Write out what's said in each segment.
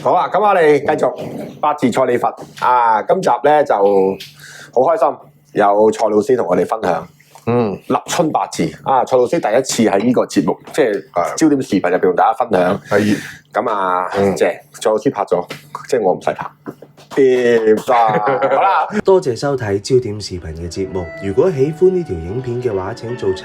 好啊，咁我哋繼續八字蔡李佛啊！今集咧就好開心，有蔡老師同我哋分享。立春八字啊，蔡老師第一次喺呢個節目，即係焦點視頻入邊同大家分享。係咁啊，謝蔡老師拍咗，即係我唔使拍。好啦，多謝收睇焦點視頻嘅節目。如果喜歡呢條影片嘅話，請做齊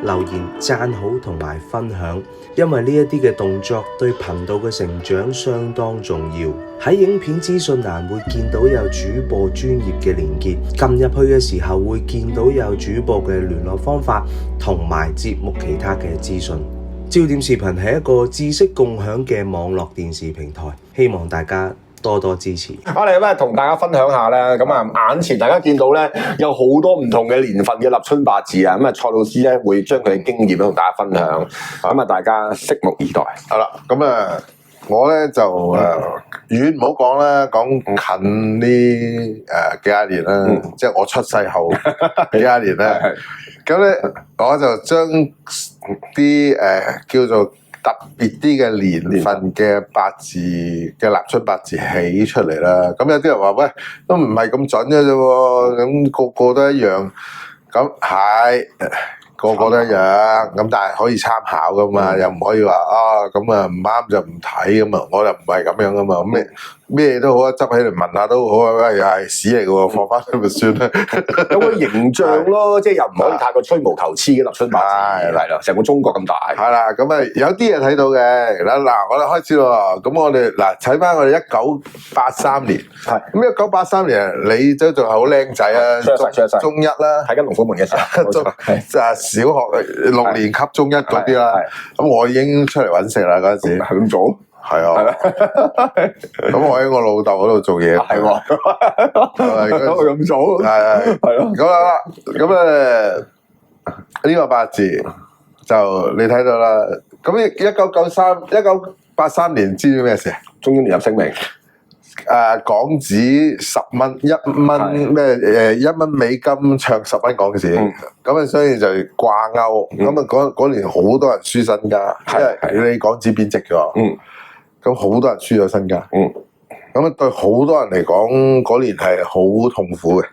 留言、讚好同埋分享，因為呢一啲嘅動作對頻道嘅成長相當重要。喺影片資訊欄會見到有主播專業嘅連結，撳入去嘅時候會見到有主播嘅聯絡方法同埋節目其他嘅資訊。焦點視頻係一個知識共享嘅網絡電視平台，希望大家多多支持。我哋咧同大家分享下咧，咁啊眼前大家見到咧有好多唔同嘅年份嘅立春八字啊，咁啊蔡老師咧會將佢嘅經驗同大家分享，咁啊大家拭目以待。好啦，咁啊我咧就遠唔好講啦，講近呢幾廿年啦，即係我出世後幾廿年咧，咁咧我就將啲叫做特別啲嘅年份嘅八字嘅立春八字起出嚟啦，咁有啲人話喂都唔係咁準嘅啫喎，咁個個都一樣，咁係個個都一樣，咁但係可以參考噶嘛，又唔可以話啊咁啊唔啱就唔睇咁啊，我又唔係咁樣噶嘛，咁咩都好啊，執起嚟聞下都好啊，喂又係屎嚟嘅喎，放翻去咪算啦，有個形象咯，即係又唔可以太過吹毛求疵嘅立春八字，係啦，成個中國咁大。係啦，咁啊有啲嘢睇到嘅，嗱我哋開始咯，咁我哋嗱睇翻我哋1983年，係咁1983年你都仲係好僆仔啊，中一啦，睇緊龍虎門嘅時候，就小學6年級中一嗰啲啦，咁我已經出嚟揾食啦嗰陣時，係咁做。係啊，咁我喺我老豆嗰度做嘢，係喎，咁做，係咯，咁啦，咁呢個八字就你睇到啦。咁1983年知唔知咩事啊？中英聯合聲明，港紙10蚊1蚊咩1蚊美金唱10蚊港紙，咁啊所以就掛鈎，咁啊嗰年好多人輸身家，因為你港紙貶值咗。咁好多人輸咗身家，咁啊對好多人嚟講，嗰年係好痛苦嘅，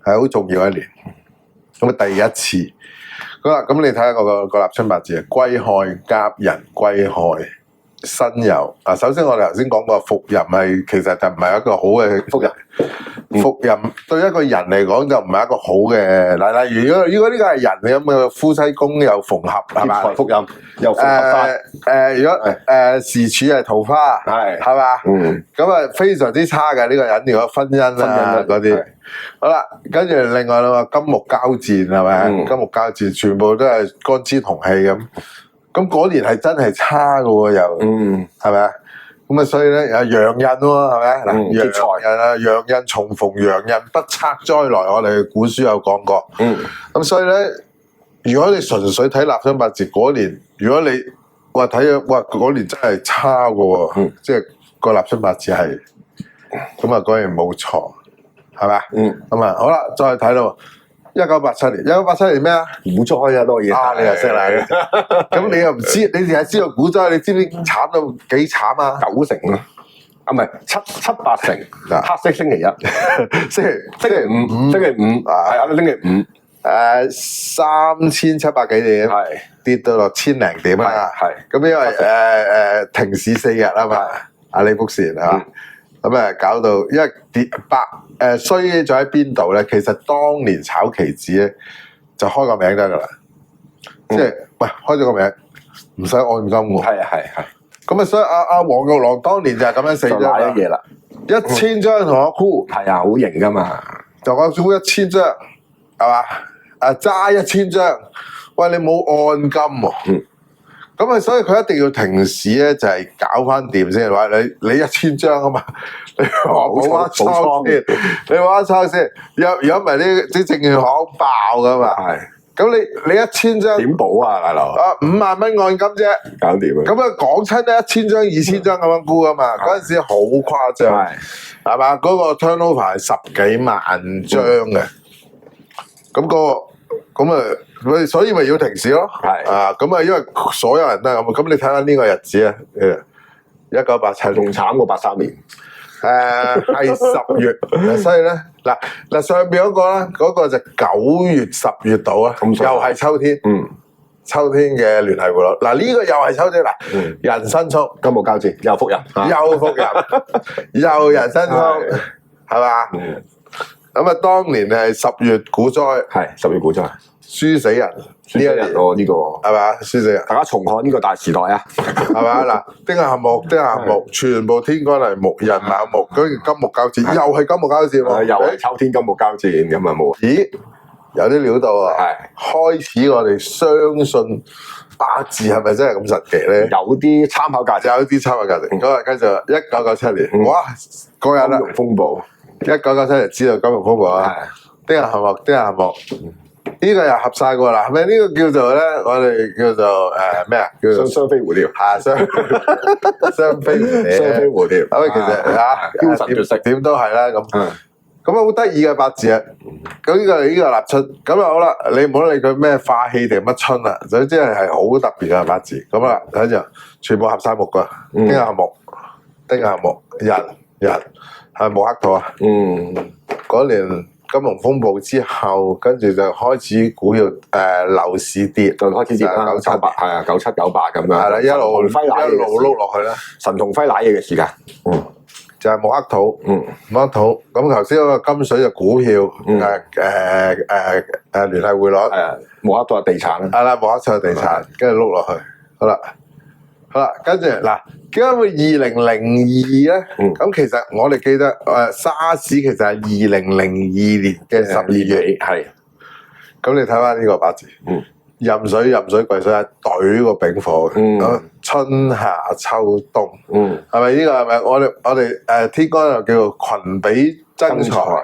係好重要一年。咁啊第一次，好啦，咁你睇下個立春八字啊，癸亥甲寅癸亥辛酉啊。首先我哋頭先講過伏吟係其實就唔係一個好嘅伏吟。伏吟對一個人嚟講就唔係一個好嘅嗱，例如如果呢個係人咁嘅夫妻宮又逢合係嘛？伏吟又逢合花。如果時柱係桃花係嘛？咁啊非常之差嘅呢個人，如果婚姻啊嗰啲。好啦，跟住另外啦，金木交戰係咪？金木交戰全部都係干支同氣咁，咁嗰年係真係差嘅喎又，係咪啊？咁啊，所以咧有陽刃喎，係咪？嗱，陽刃啊，陽刃重逢，陽刃不測災來，我哋古書有講過。咁所以咧，如果你純粹睇立春八字嗰年，如果你話睇咗，哇嗰年真係差嘅喎，即係個立春八字係，咁啊嗰年冇錯，係咪？咁啊好啦，再睇到1987年咩啊？股災啊，多嘢啊！你又識啦，咁你又唔知，你淨係知道股災，你知唔知慘到幾慘啊？90%啊，唔係七八成。黑色星期一，星期五，係啊，星期五，3700幾點，係跌到落1000零點啦，係咁因為停市4日啊嘛，阿李福善係嘛，咁啊搞到因為跌衰咗喺邊度咧？其實當年炒期指咧就開個名得噶啦，即係喂開咗個名唔使按金喎。係。咁啊，所以阿黃玉郎當年就係咁樣死咗啦。嘢啦，1000張同我箍，係啊，好型噶嘛。就我箍1000張，係嘛？揸1000張，喂你冇按金喎。咁啊，所以佢一定要停市咧，就係搞翻掂先。話你1000張啊嘛，你話冇話抄先，你話抄先。如果唔係啲證券行爆噶嘛。係。咁你1000張點補啊，大佬？5萬蚊按金啫，搞掂啊！咁啊，講親咧1000張、2000張咁樣估噶嘛。嗰陣時好誇張，係嘛？嗰個 turnover 係10幾萬張嘅。咁啊。所以咪要停市咯，係啊，咁啊，因為所有人都係咁，咁你睇下呢個日子啊， 1987仲慘過83年。係10月，所以咧嗱上邊嗰個咧，嗰個就9月10月度啊，又係秋天，秋天嘅聯繫匯率。嗱呢個又係秋天嗱，人生速金木交戰又復人，又復人，又人生速，係嘛？咁啊，當年係10月股災，係10月股災，輸死人。呢一年喎呢個係嘛？輸死人，大家重看呢個大時代啊，係嘛？嗱，丁亥木，全部天干係木，人卯木，跟住金木交戰，又係金木交戰喎，又係秋天金木交戰咁啊冇。咦，有啲料到啊！係開始我哋相信八字係咪真係咁神奇咧？有啲參考價值，有啲參考價值。咁啊，跟住1997年，哇，嗰日啦，金融風暴，1997年知道金融風暴啊，丁亥木。呢個又合晒過啦，係咪呢個叫做咧？我哋叫做咩啊？叫做雙飛蝴蝶，係雙飛蝴蝶。雙飛蝴蝶。咁其實標神絕色點都係啦咁。咁啊好得意嘅八字啊！咁呢個立春，咁啊好啦，你唔好理佢咩化氣定乜春啦，總之係好特別嘅八字。咁啊睇住，全部合晒木噶，丁亥木，人係木克土啊。嗰年金融風暴之後，跟住就開始股票樓市跌，就開始跌啦，97、98係啊，97、98咁樣。係啦，一路碌落去啦。神同輝瀨嘢嘅時間，就係木克土，木克土。咁頭先嗰個金水就股票，聯繫匯率，木克土係地產啦。係啦，木克土係地產，跟住碌落去，好啦，跟住嗱，點解會2002咧？咁其實我哋記得沙士其實係2002年嘅12月，係。咁你睇翻呢個八字，壬水癸水係懟個丙火嘅，春夏秋冬，係咪呢個係咪？我哋天干又叫做群比爭財，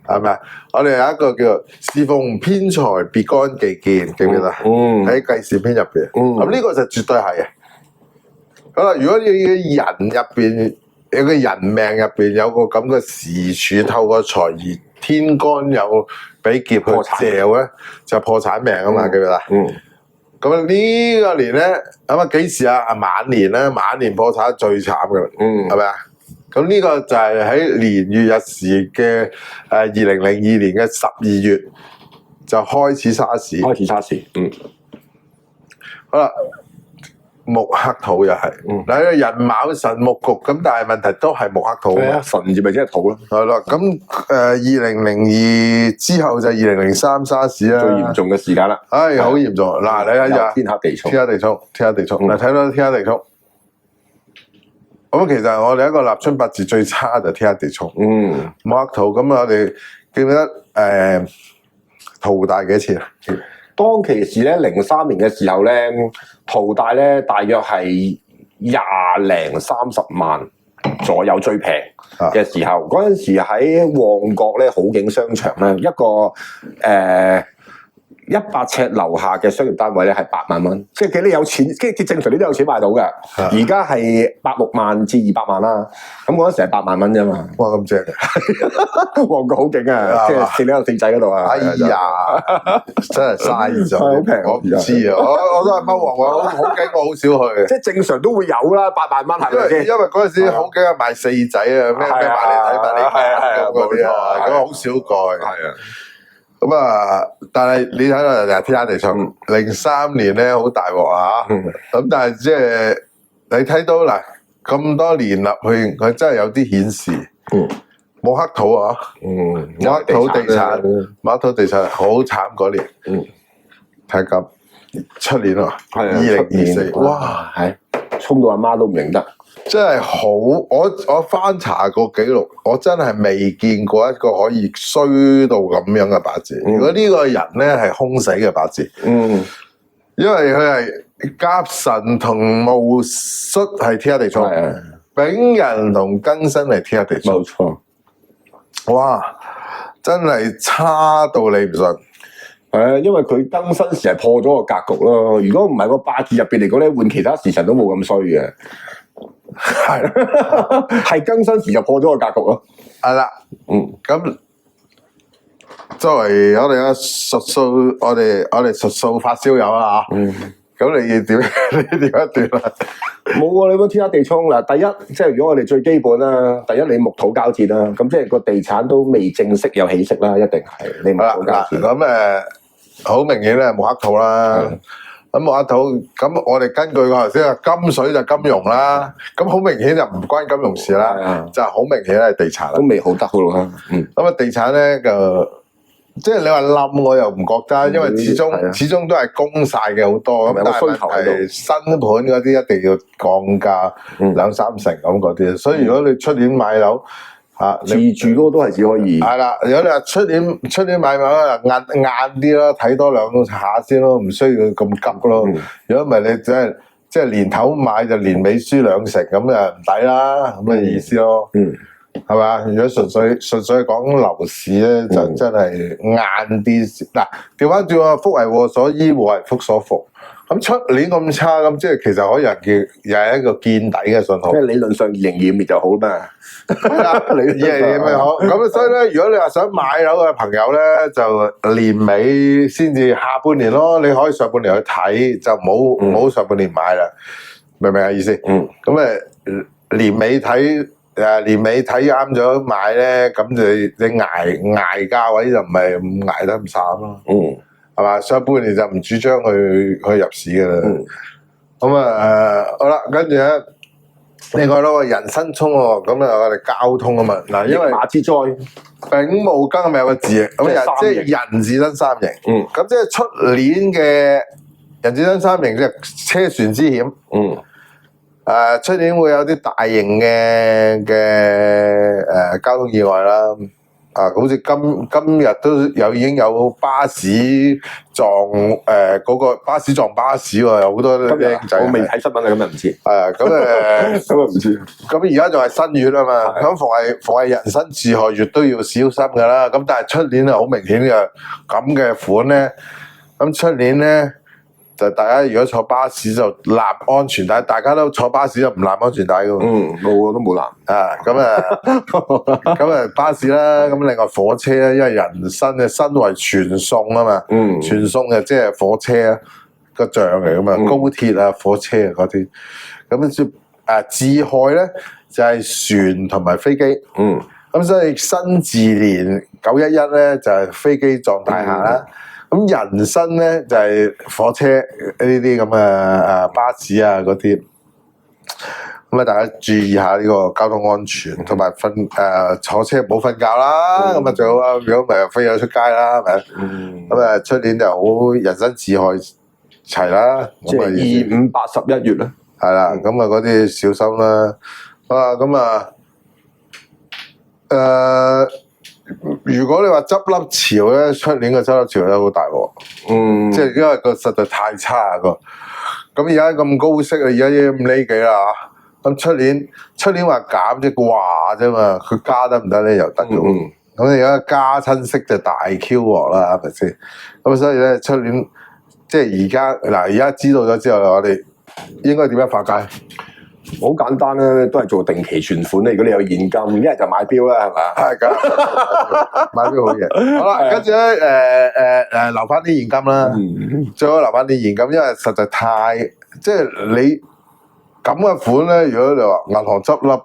係咪啊？我哋有一個叫做侍奉偏財別干忌見，記唔記得？喺計時篇入邊，咁呢個就絕對係嘅。好啦，如果你嘅人入邊有個人命入邊有個咁嘅時柱透過財而天干有俾劫去嚼咧，就破產命啊嘛，記唔記得？咁呢個年咧，咁啊幾時啊？晚年咧，晚年破產最慘噶啦，係咪啊？咁呢個就係喺年月日時嘅2002年嘅12月就開始沙士，好啦。木克土又係，嗱人卯辰木局，咁但係問題都係木克土啊，神字咪即係土咯，係啦。咁2002之後就2003沙士啦，最嚴重嘅時間啦，好嚴重。嗱你睇下，天克地沖，嗱睇到天克地沖。咁其實我哋一個立春八字最差就天克地沖，木克土。咁我哋記唔記得淘大幾錢啊？當其時咧，03年嘅時候咧，淘大咧大約係20零30萬左右最平嘅時候。嗰陣時喺旺角咧好景商場咧，一個100尺樓下嘅商業單位咧係8萬蚊，即係幾你有錢，即係正常你都有錢買到嘅。而家係160萬至200萬啦。咁嗰陣時係8萬蚊啫嘛。哇，咁正！旺角好勁啊，即係404仔嗰度啊。哎呀，真係嘥咗，好平。我唔知啊，我都係踎旺角，好景我好少去。即係正常都會有啦，8萬蚊係咪先？因為嗰陣時好景係賣4仔啊，咩賣嚟睇嗰啲啊，咁好少過。係啊。咁啊，但係你睇到就係天克地沖，03年咧好大鑊啊！咁但係即係你睇到嗱咁多年入去，佢真係有啲顯示，木克土啊，木克土地產，木克土地產好慘嗰年，睇咁出年啊，2024，哇，係沖到阿媽都唔認得。真係好，我翻查過記錄，我真係未見過一個可以衰到咁樣嘅八字。如果呢個人咧係空死嘅八字，因為佢係甲辰同戊戌係天克地沖，丙寅同庚辛係天克地沖，冇錯。哇，真係差到你唔信。係啊，因為佢庚辛時係破咗個格局咯。如果唔係個八字入邊嚟講咧，換其他時辰都冇咁衰嘅。係，係庚辛時就破咗個格局咯。係啦，咁作為我哋嘅術數，我哋術數發燒友啦嚇。咁你點樣斷啊？冇啊！你講天黑地沖嗱，第一即係如果我哋最基本啦，第一你木土交戰啦，咁即係個地產都未正式有起色啦，一定係你木土交戰。咁好明顯咧木克土啦。咁木克土，咁我哋根據個頭先啊，金水就金融啦，咁好明顯就唔關金融事啦，就好明顯係地產啦。都未好得好咯。咁啊，地產咧就即係你話冧，我又唔覺得，因為始終都係供晒嘅好多。咁但係問題新盤嗰啲一定要降價2-3成咁嗰啲，所以如果你出年買樓自住嗰個都係只可以。係啦，如果你話出年買樓啊，晏啲咯，睇多2下先咯，唔需要咁急咯。如果唔係你即係年頭買就年尾輸2成咁就唔抵啦，咁嘅意思咯。係嘛？如果純粹講樓市咧，就真係晏啲。嗱，調翻轉啊，福為禍所依，禍為福所伏。咁出年咁差，咁即係其實可以又係一個見底嘅信號。即係理論上2025就好嘛。係啦，2025咪好。咁所以咧，如果你話想買樓嘅朋友咧，就年尾先至下半年咯。你可以上半年去睇，就唔好上半年買啦。明唔明啊意思？咁年尾睇。年尾睇啱咗買咧，咁你捱價位就唔係咁捱得咁慘咯。係嘛？上半年就唔主張去入市㗎啦。咁好啦，跟住咧，另外咯，人生衝喎，咁我哋交通啊嘛。嗱，因為馬之災，丙戊庚咪有個字，咁即係人字生三刑。咁即係出年嘅人字生三刑，即係車船之險。出年會有啲大型嘅交通意外啦，好似今日都已經有巴士撞嗰個巴士撞巴士喎，有好多靚仔。我未睇新聞啊，今日唔知。咁唔知。咁而家仲係新月啊嘛，咁逢係人身自害月都要小心㗎啦。咁但係出年啊，好明顯嘅咁嘅款咧，咁出年咧。就大家如果坐巴士就攬安全帶，大家都坐巴士就唔攬安全帶噶喎。冇都冇攬。咁巴士啦，咁另外火車咧，因為人身嘅身為傳送啊嘛，傳送嘅即係火車個像嚟噶嘛，高鐵啊、火車啊嗰啲。咁自害咧就係船同埋飛機。咁所以辛字年911咧就係飛機撞大廈啦。咁人身咧就係火車呢啲咁嘅巴士啊嗰啲，咁大家注意下呢個交通安全，同埋坐車唔好瞓覺啦，咁最好啊！如果唔係飛咗出街啦，係咪？咁出年就好人身自害齊啦。即係2、5、8、11月啦。係啦，咁嗰啲小心啦。如果你話執笠潮咧，出年嘅執笠潮咧好大鑊。即係因為個實在太差個。咁而家咁高息啊，而家5厘幾啦嚇。咁出年話減即係話啫嘛，佢加得唔得咧又得咗。咁而家加親息就大 Q 鑊啦，係咪先？咁所以咧出年即係而家知道咗之後，我哋應該點樣化解？好簡單啦，都係做定期存款咧。如果你有現金，一係就買錶啦，係嘛？係㗎，買錶好嘢。好啦，跟住咧留翻啲現金啦，最好留翻啲現金，因為實在太即係你咁嘅款咧。如果你話銀行執笠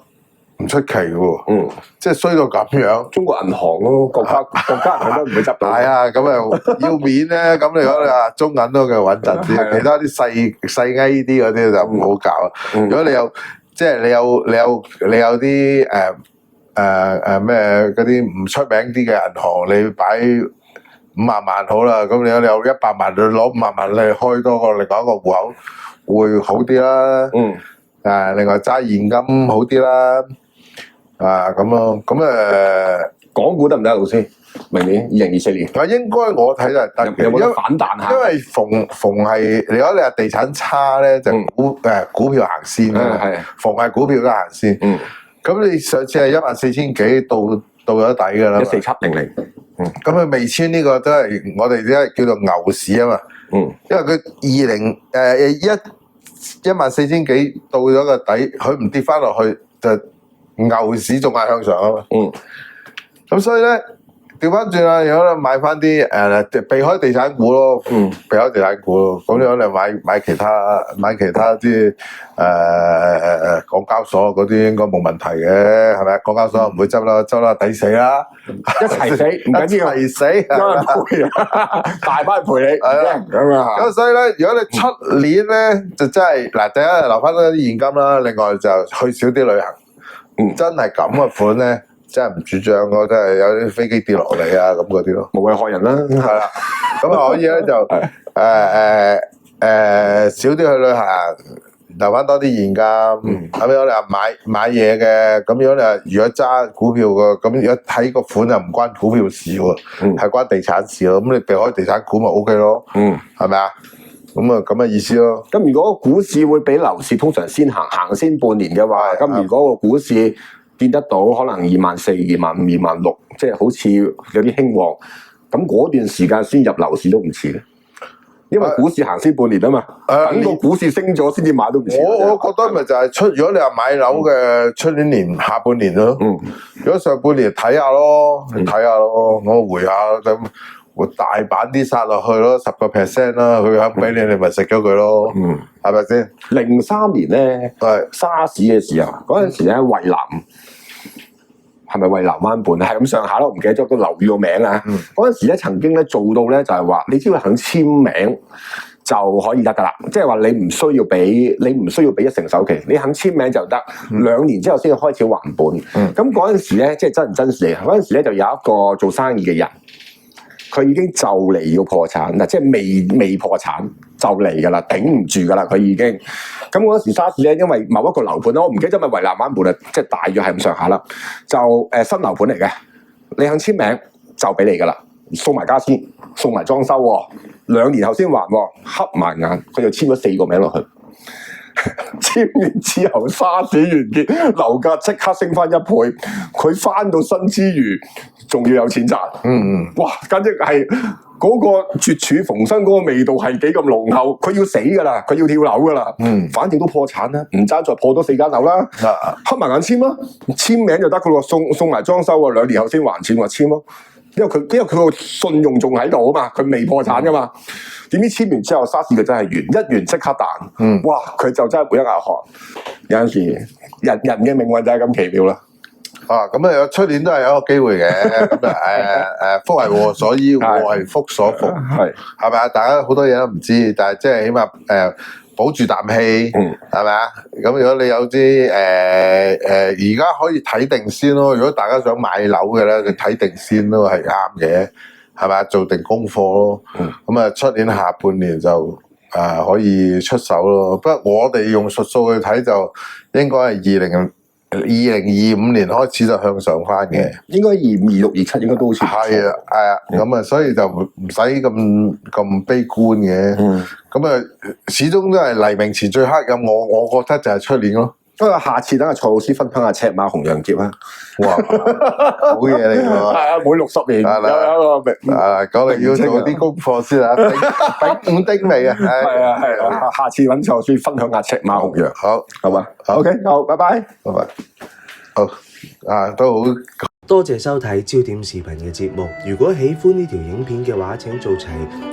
唔出奇喎，即係衰到咁樣。中國銀行咯，國家銀行都唔會執到。係啊，咁要面咧，咁你講你話中銀都嘅穩陣啲，其他啲細啲嗰啲就唔好搞。如果你有即係你有啲咩嗰啲唔出名啲嘅銀行，你擺50萬好啦。咁你有100萬，你攞50萬你開多個另外一個戶口會好啲啦。另外揸現金好啲啦。咁咯，港股得唔得啊，老師？明年2024年，應該我睇就係得嘅，有冇得反彈下？因為逢係如果你話地產差咧，就股票行先啦。係，逢係股票都行先。咁你上次係14000幾到咗底㗎啦，14700。咁佢未穿呢個都係我哋而家叫做牛市啊嘛。因為佢14000幾到咗個底，佢唔跌翻落去就。牛市仲係向上啊嘛，咁所以咧調翻轉啦，如果你買翻啲避開地產股咯，避開地產股咯，咁樣你買其他啲港交所嗰啲應該冇問題嘅，係咪？港交所唔會執啦，抵死啦，一齊死唔緊要，一齊死，有人賠，大班人賠你，係啦，咁啊，咁所以咧，如果你出年咧就真係嗱，第一留翻多啲現金啦，另外就去少啲旅行，真係咁嘅款咧。真係唔主張咯，真係有啲飛機跌落嚟啊咁嗰啲咯，無謂害人啦，係啦，咁啊可以咧就少啲去旅行，留翻多啲現金。咁樣你話買嘢嘅，咁樣你話如果揸股票嘅，咁如果睇個款就唔關股票事喎，係關地產事咯。咁你避開地產股咪 OK 咯，係咪啊？咁嘅意思咯。咁如果股市會比樓市通常先行先半年嘅話，咁如果個股市見得到可能24,000、25,000、26,000，即係好似有啲興旺，咁嗰段時間先入樓市都唔遲嘅，因為股市行先半年啊嘛，等個股市升咗先至買都唔遲。我覺得咪就係如果你話買樓嘅出年下半年咯，如果上半年睇下咯，我回下咁，我大版啲殺落去咯，10%啦，佢肯俾你，你咪食咗佢咯，係咪先？03年咧，沙士嘅時候，嗰陣時咧惠南。係咪惠南灣畔係咁上下咯？唔記得咗個樓宇個名啊！嗰陣時咧曾經咧做到咧就係話，你只要肯簽名就可以得噶啦，即係話你唔需要俾1成首期，你肯簽名就得，2年之後先至開始還本。咁嗰陣時咧即係真人真事嚟，嗰陣時咧就有一個做生意嘅人，佢已經就嚟要破產嗱，即係未破產就嚟噶啦，頂唔住噶啦，佢已經。咁嗰時沙士咧，因為某一個樓盤咧，我唔記得咗咪惠南灣盤啦，即係大約係咁上下啦，就新樓盤嚟嘅，你肯簽名就俾你噶啦，送埋家私，送埋裝修，2年後先還，黑埋眼，佢就簽咗4個名落去。簽完之後，沙士完結，樓價即刻升翻1倍，佢翻到身之餘，仲要有錢賺。哇！簡直係嗰個絕處逢生嗰個味道係幾咁濃厚，佢要死噶啦，佢要跳樓噶啦。反正都破產啦，唔爭再破多4間樓啦。黑埋眼簽啦，簽名就得噶咯，送埋裝修，2年後先還錢，話簽咯。因為佢個信用仲喺度啊嘛，佢未破產噶嘛。點知簽完之後，沙士佢真係完即刻彈。哇！佢就真係每一額汗。有陣時人嘅命運就係咁奇妙啦。咁啊，出年都係有一個機會嘅。咁福係禍所依，禍係福所伏，係咪啊？大家好多嘢都唔知，但係即係起碼保住啖氣，係咪啊？咁如果你有啲而家可以睇定先咯。如果大家想買樓嘅咧，你睇定先都係啱嘅，係咪啊？做定功課咯。咁啊，出年下半年就可以出手咯。不過我哋用術數去睇就應該係2025年開始就向上翻嘅，應該25、26、27應該都好似係啊，咁啊，所以就唔使咁悲觀嘅。咁啊，始終都係黎明前最黑暗，我覺得就係出年咯。不過下次等阿蔡老師分享下赤馬紅楊劫啊！哇，好嘢嚟喎！係啊，每60年有一個講你要做啲功課先啊，頂5丁未啊？係啊，下次揾蔡老師分享下赤馬紅楊，好嘛？OK，好，拜拜，好都好。多謝收睇焦點視頻嘅節目。如果喜歡呢條影片嘅話，請做齊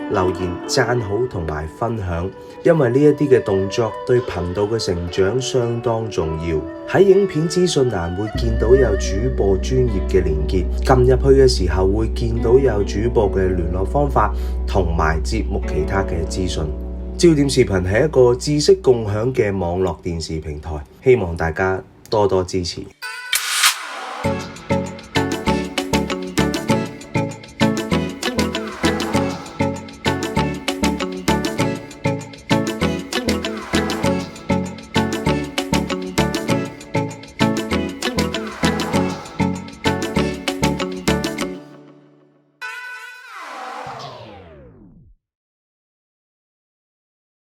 留言、讚好同埋分享，因為呢一啲嘅動作對頻道嘅成長相當重要。喺影片資訊欄會見到有主播專頁嘅連結，撳入去嘅時候會見到有主播嘅聯絡方法同埋節目其他嘅資訊。焦點視頻係一個知識共享嘅網絡電視平台，希望大家多多支持。